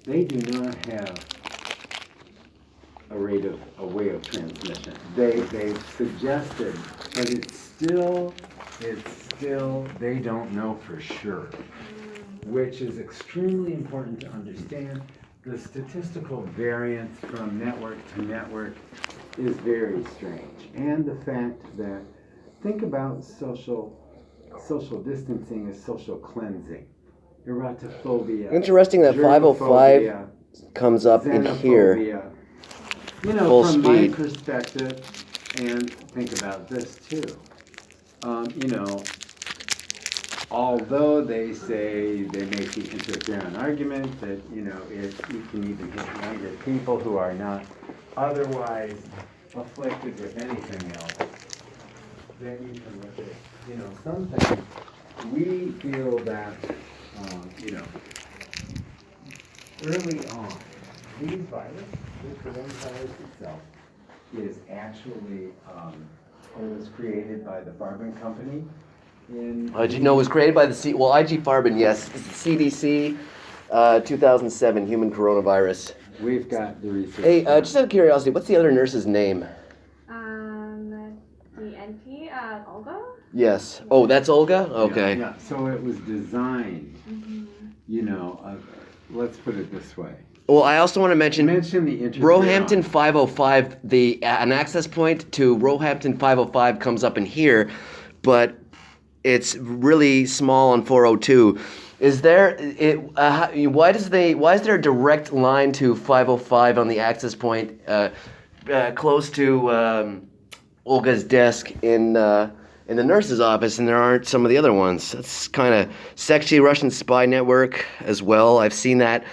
they do not have a way of transmission. They've suggested, but it's still, they don't know for sure, which is extremely important to understand. The statistical variance from network to network is very strange. And the fact that, think about social distancing as social cleansing. Erotophobia. Interesting that 505 comes up in here. You know, full from speed. my perspective, and think about this too. You know, although they say they make the interferon argument that, you know, if you can even hit younger people who are not otherwise afflicted with anything else, then you can look at, you know, some things. We feel that, you know, early on, these viruses, the coronavirus itself, is actually, it was created by the Farben company. No, it was created by the IG Farben, yes. It's the CDC, 2007 human coronavirus. We've got the research. Hey, just out of curiosity, what's the other nurse's name? The NP, Olga? Yes. Oh, that's Olga? Okay. Yeah. So it was designed, you know, let's put it this way. Well, I also want to mention the interferon. Roehampton 505, an access point to Roehampton 505 comes up in here, but it's really small on 402. Is there why is there a direct line to 505 on the access point close to Olga's desk in the nurse's office, and there aren't some of the other ones? That's kind of sexy Russian spy network as well. I've seen that.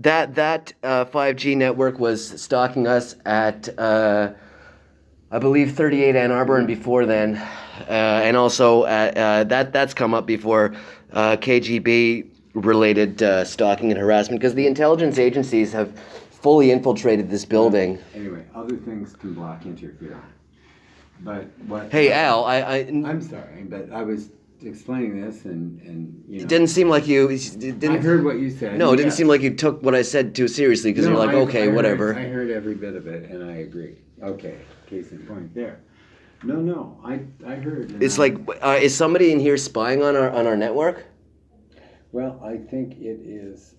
That 5G network was stalking us at I believe 38 Ann Arbor and before then, and also that's come up before KGB related stalking and harassment, because the intelligence agencies have fully infiltrated this building. Anyway, other things can block interferon. But what? Hey Al, I'm sorry, but I was explaining this, and you know. It didn't seem like you. Didn't, I heard what you said. No, it didn't seem like you took what I said too seriously, because you're like, okay, whatever. I heard every bit of it, and I agree. Okay, case in point there. No, I heard. It's like, is somebody in here spying on our network? Well, I think it is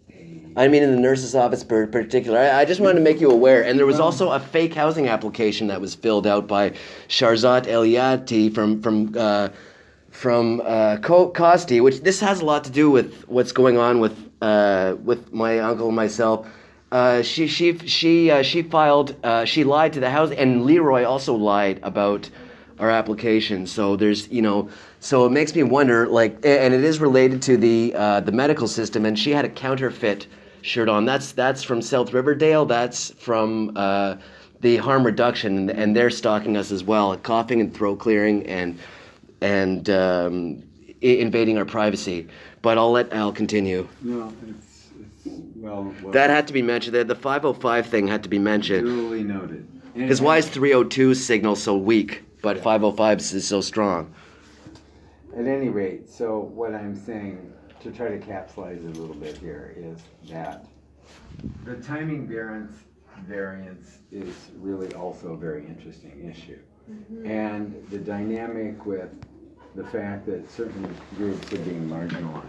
I mean, in the nurse's office in particular. I just wanted to make you aware. And there was also a fake housing application that was filled out by Sharzat Eliati from Kosti, which this has a lot to do with what's going on with my uncle and myself. She filed. She lied to the housing, and Leroy also lied about our application. So there's, you know, so it makes me wonder, like, and it is related to the medical system. And she had a Counterfit shirt on. That's from South Riverdale. That's from the harm reduction, and they're stalking us as well, coughing and throat clearing and invading our privacy. But I'll let Al continue. No, it's well. That had to be mentioned. The 505 thing had to be mentioned. Duly noted. Because why is 302 signal so weak, but 505 is so strong? At any rate, so what I'm saying, to try to capsulize it a little bit here, is that the timing variance is really also a very interesting issue. Mm-hmm. And the dynamic with the fact that certain groups are being marginalized.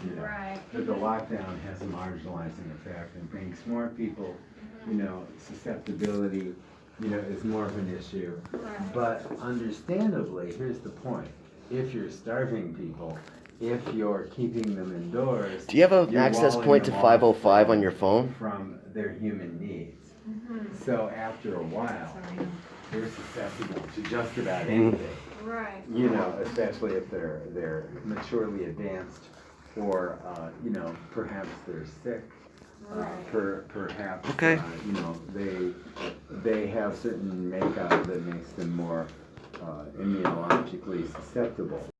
You know, right. That the lockdown has a marginalizing effect and brings more people, you know, susceptibility, you know, is more of an issue. Right. But understandably, here's the point. If you're starving people, if you're keeping them indoors, do you have an access point to 505 on your phone? From their human needs. Mm-hmm. So after a while, they're susceptible to just about anything. Right. You know, especially if they're maturely advanced, or you know, perhaps they're sick. Right. Perhaps okay. You know, they have certain makeup that makes them more immunologically susceptible.